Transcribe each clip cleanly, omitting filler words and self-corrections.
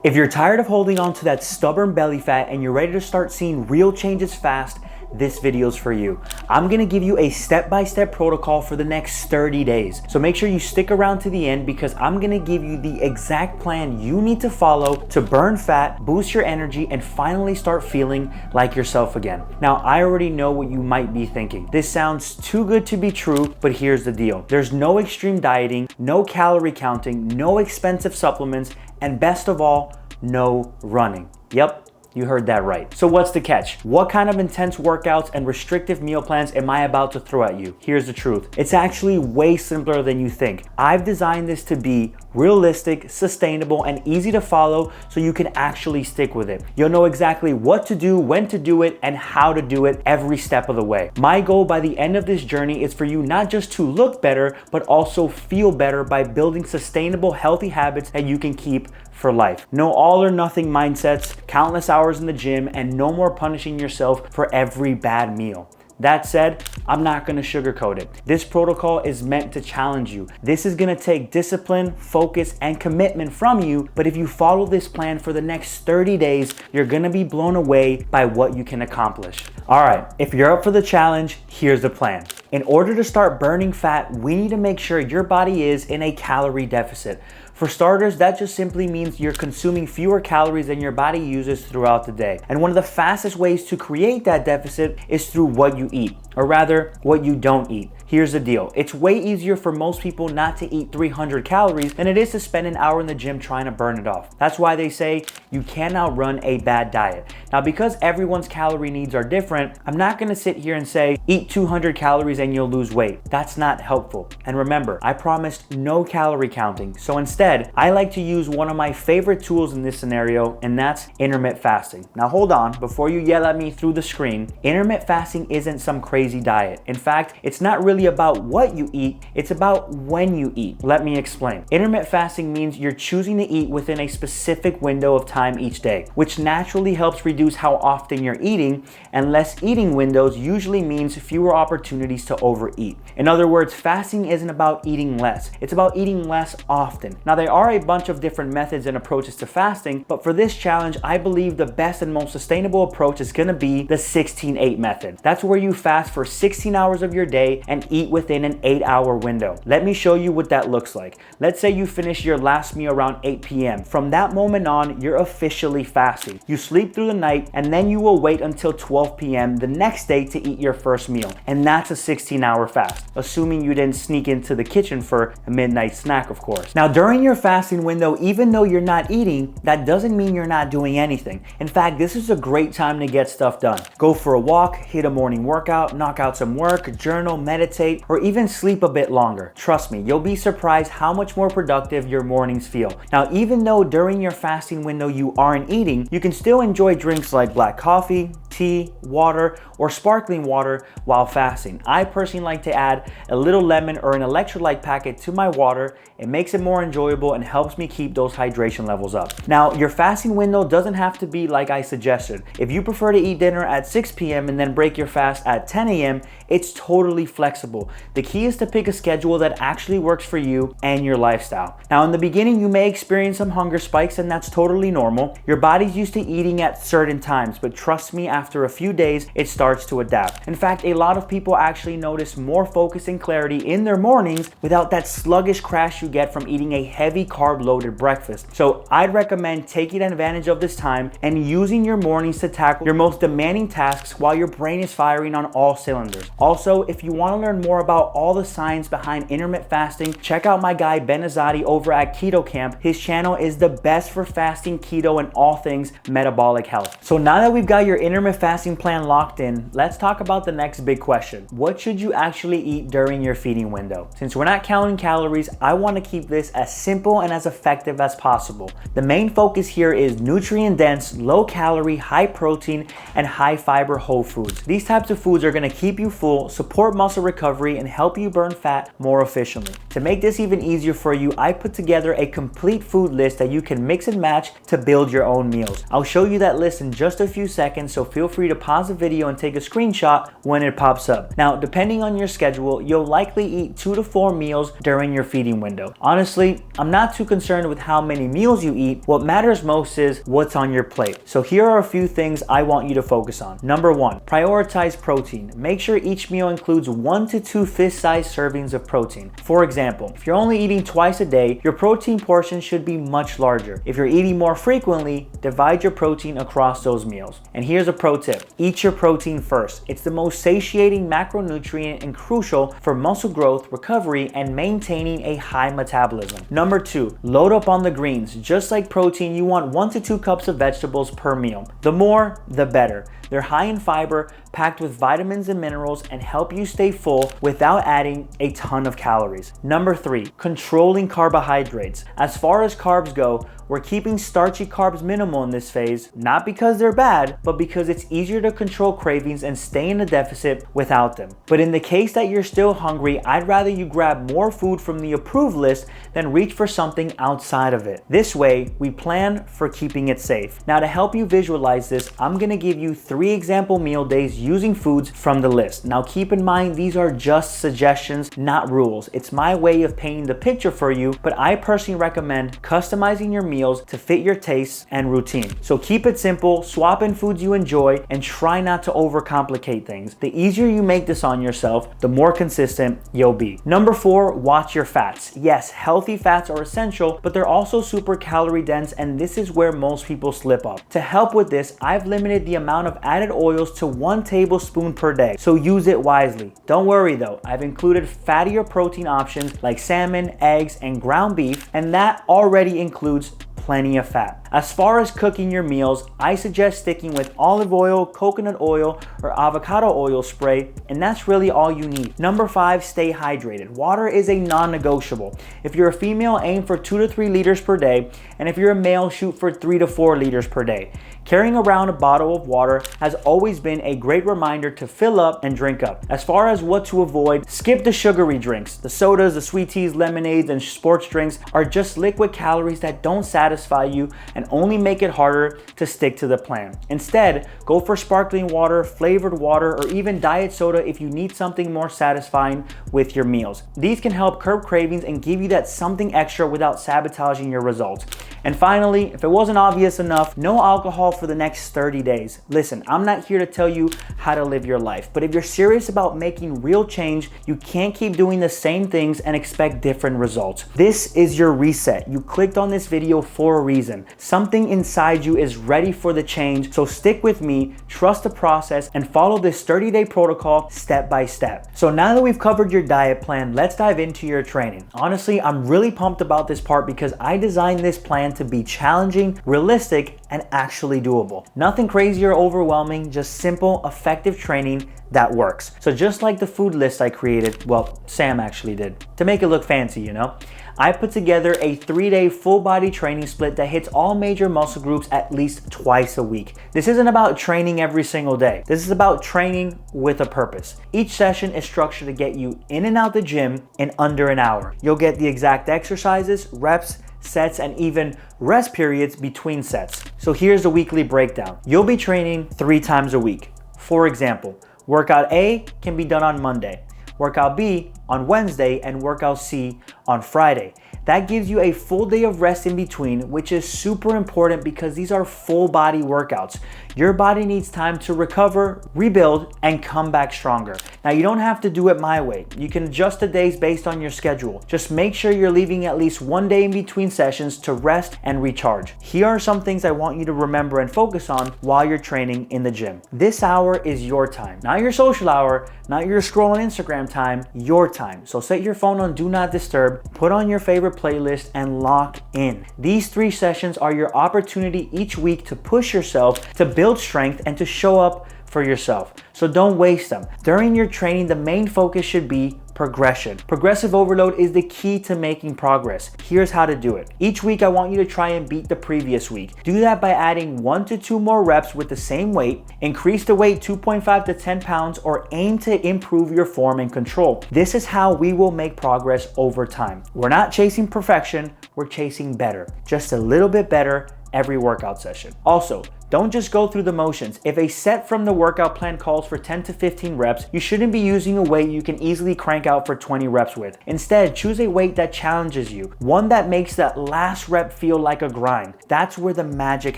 If you're tired of holding on to that stubborn belly fat and you're ready to start seeing real changes fast, this video's for you. I'm gonna give you a step-by-step protocol for the next 30 days. So make sure you stick around to the end because I'm gonna give you the exact plan you need to follow to burn fat, boost your energy, and finally start feeling like yourself again. Now, I already know what you might be thinking. This sounds too good to be true, but here's the deal. There's no extreme dieting, no calorie counting, no expensive supplements, and best of all, no running. Yep. You heard that right. So what's the catch? What kind of intense workouts and restrictive meal plans am I about to throw at you? Here's the truth. It's actually way simpler than you think. I've designed this to be realistic, sustainable, and easy to follow so you can actually stick with it. You'll know exactly what to do, when to do it, and how to do it every step of the way. My goal by the end of this journey is for you not just to look better, but also feel better by building sustainable, healthy habits that you can keep for life. No all or nothing mindsets, countless hours in the gym, and no more punishing yourself for every bad meal. That said, I'm not gonna sugarcoat it. This protocol is meant to challenge you. This is gonna take discipline, focus, and commitment from you, but if you follow this plan for the next 30 days, you're gonna be blown away by what you can accomplish. All right, if you're up for the challenge, here's the plan. In order to start burning fat, we need to make sure your body is in a calorie deficit. For starters, that just simply means you're consuming fewer calories than your body uses throughout the day. And one of the fastest ways to create that deficit is through what you eat, or rather, what you don't eat. Here's the deal. It's way easier for most people not to eat 300 calories than it is to spend an hour in the gym trying to burn it off. That's why they say you can't outrun a bad diet. Now, because everyone's calorie needs are different, I'm not gonna sit here and say, eat 200 calories and you'll lose weight. That's not helpful. And remember, I promised no calorie counting. So instead, I like to use one of my favorite tools in this scenario, and that's intermittent fasting. Now hold on, before you yell at me through the screen, intermittent fasting isn't some crazy diet. In fact, it's not really about what you eat, it's about when you eat. Let me explain. Intermittent fasting means you're choosing to eat within a specific window of time each day, which naturally helps reduce how often you're eating, and less eating windows usually means fewer opportunities to overeat. In other words, fasting isn't about eating less, it's about eating less often. Now there are a bunch of different methods and approaches to fasting, but for this challenge, I believe the best and most sustainable approach is gonna be the 16-8 method. That's where you fast for 16 hours of your day and eat within an 8-hour window. Let me show you what that looks like. Let's say you finish your last meal around 8 p.m. From that moment on, you're officially fasting. You sleep through the night and then you will wait until 12 p.m. the next day to eat your first meal. And that's a 16-hour fast, assuming you didn't sneak into the kitchen for a midnight snack, of course. Now, during your fasting window, even though you're not eating, that doesn't mean you're not doing anything. In fact, this is a great time to get stuff done. Go for a walk, hit a morning workout, knock out some work, journal, meditate, or even sleep a bit longer. Trust me, you'll be surprised how much more productive your mornings feel. Now, even though during your fasting window you aren't eating, you can still enjoy drinks like black coffee, tea, water, or sparkling water while fasting. I personally like to add a little lemon or an electrolyte packet to my water. It makes it more enjoyable and helps me keep those hydration levels up. Now, your fasting window doesn't have to be like I suggested. If you prefer to eat dinner at 6 p.m. and then break your fast at 10 a.m., it's totally flexible. The key is to pick a schedule that actually works for you and your lifestyle. Now, in the beginning, you may experience some hunger spikes, and that's totally normal. Your body's used to eating at certain times, but trust me, after a few days, it starts to adapt. In fact, a lot of people actually notice more focus and clarity in their mornings without that sluggish crash you get from eating a heavy carb-loaded breakfast. So I'd recommend taking advantage of this time and using your mornings to tackle your most demanding tasks while your brain is firing on all cylinders. Also, if you want to learn more about all the science behind intermittent fasting, check out my guy Ben Azadi over at Keto Camp. His channel is the best for fasting, keto, and all things metabolic health. So now that we've got your intermittent fasting plan locked in, let's talk about the next big question. What should you actually eat during your feeding window? Since we're not counting calories, I want to keep this as simple and as effective as possible. The main focus here is nutrient-dense, low-calorie, high-protein, and high-fiber whole foods. These types of foods are going to keep you full, support muscle recovery, and help you burn fat more efficiently. To make this even easier for you, I put together a complete food list that you can mix and match to build your own meals. I'll show you that list in just a few seconds, so feel feel free to pause the video and take a screenshot when it pops up. Now, depending on your schedule, you'll likely eat 2 to 4 meals during your feeding window. Honestly, I'm not too concerned with how many meals you eat. What matters most is what's on your plate. So here are a few things I want you to focus on. Number 1, prioritize protein. Make sure each meal includes 1 to 2 fist-sized servings of protein. For example, if you're only eating twice a day, your protein portion should be much larger. If you're eating more frequently, divide your protein across those meals. And here's a pro tip: eat your protein first. It's the most satiating macronutrient and crucial for muscle growth, recovery, and maintaining a high metabolism. Number 2, load up on the greens. Just like protein, you want 1 to 2 cups of vegetables per meal. The more, the better. They're high in fiber, packed with vitamins and minerals, and help you stay full without adding a ton of calories. Number 3, controlling carbohydrates. As far as carbs go, we're keeping starchy carbs minimal in this phase, not because they're bad, but because it's easier to control cravings and stay in a deficit without them. But in the case that you're still hungry, I'd rather you grab more food from the approved list than reach for something outside of it. This way, we plan for keeping it safe. Now, to help you visualize this, I'm gonna give you 3 example meal days using foods from the list. Now, keep in mind, these are just suggestions, not rules. It's my way of painting the picture for you, but I personally recommend customizing your meals to fit your tastes and routine. So keep it simple, swap in foods you enjoy, and try not to overcomplicate things. The easier you make this on yourself, the more consistent you'll be. Number 4, watch your fats. Yes, healthy fats are essential, but they're also super calorie dense, and this is where most people slip up. To help with this, I've limited the amount of added oils to 1 tablespoon per day, so use it wisely. Don't worry though, I've included fattier protein options like salmon, eggs, and ground beef, and that already includes plenty of fat. As far as cooking your meals, I suggest sticking with olive oil, coconut oil, or avocado oil spray, and that's really all you need. Number 5, stay hydrated. Water is a non-negotiable. If you're a female, aim for 2 to 3 liters per day, and if you're a male, shoot for 3 to 4 liters per day. Carrying around a bottle of water has always been a great reminder to fill up and drink up. As far as what to avoid, skip the sugary drinks. The sodas, the sweet teas, lemonades, and sports drinks are just liquid calories that don't satisfy you and only make it harder to stick to the plan. Instead, go for sparkling water, flavored water, or even diet soda if you need something more satisfying with your meals. These can help curb cravings and give you that something extra without sabotaging your results. And finally, if it wasn't obvious enough, no alcohol for the next 30 days. Listen, I'm not here to tell you how to live your life, but if you're serious about making real change, you can't keep doing the same things and expect different results. This is your reset. You clicked on this video for a reason. Something inside you is ready for the change, so stick with me, trust the process, and follow this 30-day protocol step by step. So now that we've covered your diet plan, let's dive into your training. Honestly, I'm really pumped about this part because I designed this plan to be challenging, realistic, and actually doable. Nothing crazy or overwhelming, just simple, effective training that works. So just like the food list I created, well, Sam actually did, to make it look fancy, you know? I put together a 3-day full body training split that hits all major muscle groups at least twice a week. This isn't about training every single day. This is about training with a purpose. Each session is structured to get you in and out the gym in under an hour. You'll get the exact exercises, reps, sets, and even rest periods between sets. So here's the weekly breakdown. You'll be training 3 times a week. For example, workout A can be done on Monday, workout B on Wednesday, and workout C on Friday. That gives you a full day of rest in between, which is super important because these are full body workouts. Your body needs time to recover, rebuild, and come back stronger. Now, you don't have to do it my way. You can adjust the days based on your schedule. Just make sure you're leaving at least 1 day in between sessions to rest and recharge. Here are some things I want you to remember and focus on while you're training in the gym. This hour is your time, not your social hour, not your scrolling Instagram time, your time. So set your phone on Do Not Disturb, put on your favorite playlist, and lock in. These 3 sessions are your opportunity each week to push yourself, to build strength, and to show up for yourself. So don't waste them. During your training, the main focus should be progression. Progressive overload is the key to making progress. Here's how to do it. Each week, I want you to try and beat the previous week. Do that by adding 1 to 2 more reps with the same weight, increase the weight 2.5 to 10 pounds, or aim to improve your form and control. This is how we will make progress over time. We're not chasing perfection, we're chasing better. Just a little bit better every workout session. Also, don't just go through the motions. If a set from the workout plan calls for 10 to 15 reps, you shouldn't be using a weight you can easily crank out for 20 reps with. Instead, choose a weight that challenges you, one that makes that last rep feel like a grind. That's where the magic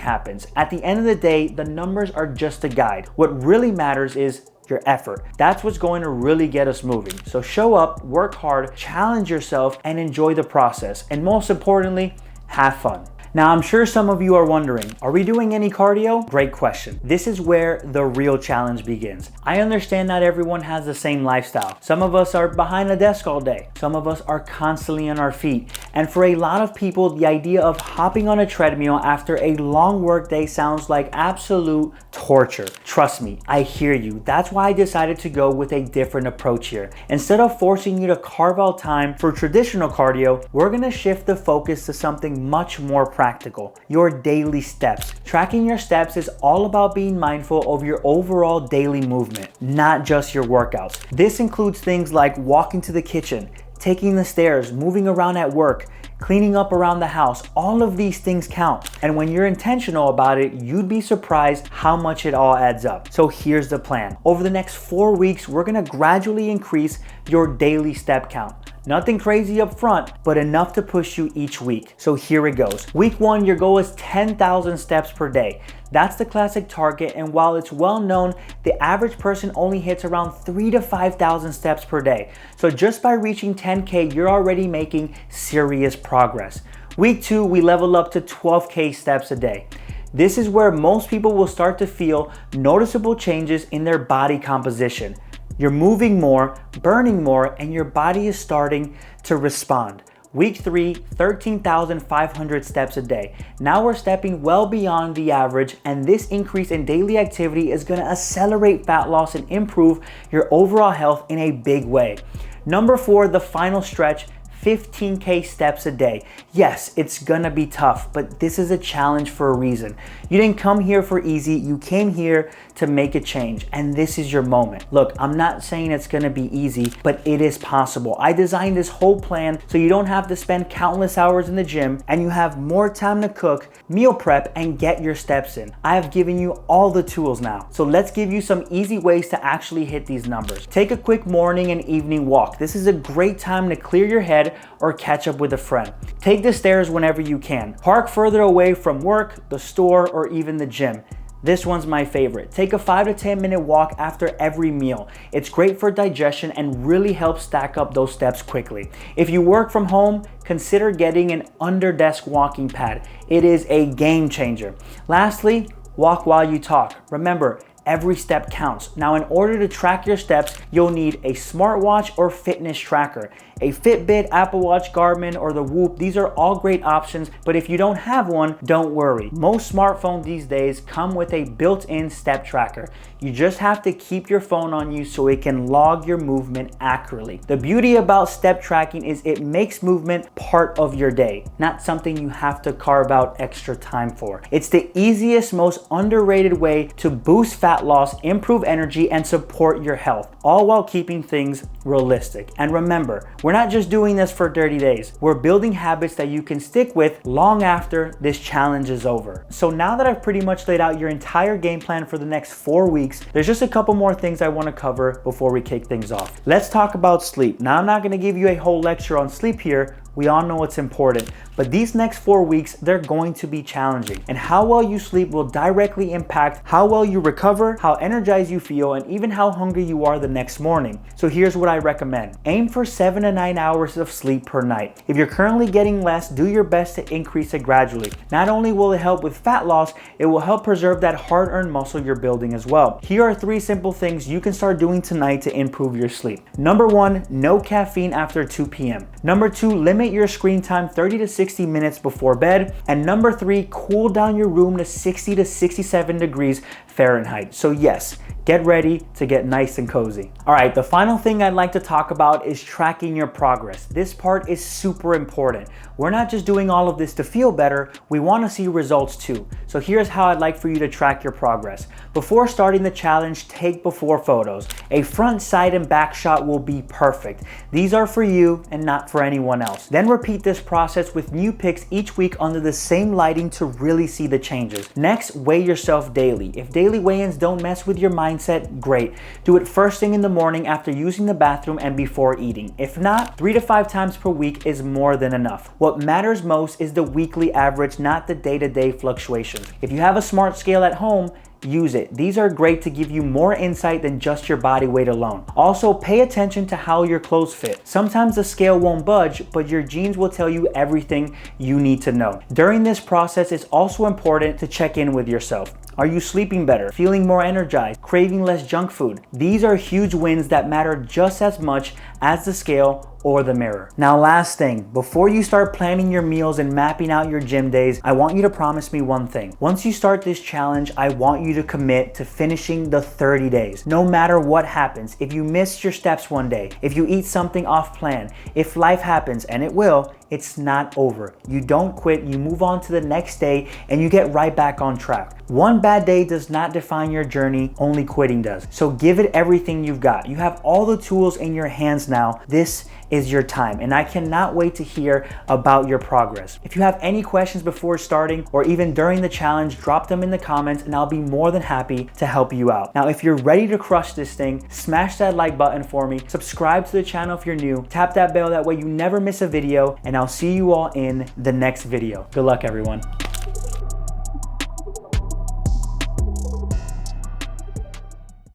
happens. At the end of the day, the numbers are just a guide. What really matters is your effort. That's what's going to really get us moving. So show up, work hard, challenge yourself, and enjoy the process. And most importantly, have fun. Now, I'm sure some of you are wondering, are we doing any cardio? Great question. This is where the real challenge begins. I understand not everyone has the same lifestyle. Some of us are behind a desk all day. Some of us are constantly on our feet. And for a lot of people, the idea of hopping on a treadmill after a long work day sounds like absolute torture. Trust me, I hear you. That's why I decided to go with a different approach here. Instead of forcing you to carve out time for traditional cardio, we're gonna shift the focus to something much more practical, your daily steps. Tracking your steps is all about being mindful of your overall daily movement, not just your workouts. This includes things like walking to the kitchen, taking the stairs, moving around at work, cleaning up around the house. All of these things count. And when you're intentional about it, you'd be surprised how much it all adds up. So here's the plan. Over the next 4 weeks, we're gonna gradually increase your daily step count. Nothing crazy up front, but enough to push you each week. So here it goes. Week 1, your goal is 10,000 steps per day. That's the classic target, and while it's well known, the average person only hits around 3,000 to 5,000 steps per day. So just by reaching 10K, you're already making serious progress. Week 2, we level up to 12K steps a day. This is where most people will start to feel noticeable changes in their body composition. You're moving more, burning more, and your body is starting to respond. Week 3, 13,500 steps a day. Now we're stepping well beyond the average, and this increase in daily activity is gonna accelerate fat loss and improve your overall health in a big way. Number 4, the final stretch, 15K steps a day. Yes, it's gonna be tough, but this is a challenge for a reason. You didn't come here for easy, you came here to make a change, and this is your moment. Look, I'm not saying it's gonna be easy, but it is possible. I designed this whole plan so you don't have to spend countless hours in the gym, and you have more time to cook, meal prep, and get your steps in. I have given you all the tools now. So let's give you some easy ways to actually hit these numbers. Take a quick morning and evening walk. This is a great time to clear your head or catch up with a friend. Take the stairs whenever you can. Park further away from work, the store, or even the gym. This one's my favorite. Take a 5 to 10 minute walk after every meal. It's great for digestion and really helps stack up those steps quickly. If you work from home, consider getting an under desk walking pad. It is a game changer. Lastly, walk while you talk. Remember, every step counts. Now, in order to track your steps, you'll need a smartwatch or fitness tracker. A Fitbit, Apple Watch, Garmin, or the Whoop, these are all great options, but if you don't have one, don't worry. Most smartphones these days come with a built-in step tracker. You just have to keep your phone on you so it can log your movement accurately. The beauty about step tracking is it makes movement part of your day, not something you have to carve out extra time for. It's the easiest, most underrated way to boost fat loss, improve energy, and support your health, all while keeping things realistic. And remember, we're not just doing this for 30 days. We're building habits that you can stick with long after this challenge is over. So now that I've pretty much laid out your entire game plan for the next 4 weeks, there's just a couple more things I want to cover before we kick things off. Let's talk about sleep. Now, I'm not going to give you a whole lecture on sleep here. We all know it's important, but these next 4 weeks, they're going to be challenging. And how well you sleep will directly impact how well you recover, how energized you feel, and even how hungry you are the next morning. So here's what I recommend. Aim for 7 to 9 hours of sleep per night. If you're currently getting less, do your best to increase it gradually. Not only will it help with fat loss, it will help preserve that hard-earned muscle you're building as well. Here are 3 simple things you can start doing tonight to improve your sleep. Number 1, no caffeine after 2 p.m. Number 2, limit your screen time 30 to 60 minutes before bed. And number 3, cool down your room to 60 to 67 degrees Fahrenheit. So yes, get ready to get nice and cozy. All right, the final thing I'd like to talk about is tracking your progress. This part is super important. We're not just doing all of this to feel better, we want to see results too. So here's how I'd like for you to track your progress. Before starting the challenge, take before photos. A front, side, and back shot will be perfect. These are for you and not for anyone else. Then repeat this process with new pics each week under the same lighting to really see the changes. Next, weigh yourself daily. If daily weigh-ins don't mess with your mindset, great. Do it first thing in the morning after using the bathroom and before eating. If not, 3 to 5 times per week is more than enough. What matters most is the weekly average, not the day-to-day fluctuations. If you have a smart scale at home, use it. These are great to give you more insight than just your body weight alone. Also, pay attention to how your clothes fit. Sometimes the scale won't budge, but your jeans will tell you everything you need to know. During this process, it's also important to check in with yourself. Are you sleeping better, feeling more energized, craving less junk food? These are huge wins that matter just as much as the scale or the mirror. Now, last thing, before you start planning your meals and mapping out your gym days, I want you to promise me one thing. Once you start this challenge, I want you to commit to finishing the 30 days. No matter what happens, if you miss your steps one day, if you eat something off plan, if life happens, and it will, it's not over. You don't quit, you move on to the next day, and you get right back on track. One bad day does not define your journey, only quitting does. So give it everything you've got. You have all the tools in your hands now. This is your time, and I cannot wait to hear about your progress. If you have any questions before starting or even during the challenge, drop them in the comments and I'll be more than happy to help you out. Now, if you're ready to crush this thing, smash that like button for me, subscribe to the channel if you're new, tap that bell, that way you never miss a video, and I'll see you all in the next video. Good luck, everyone.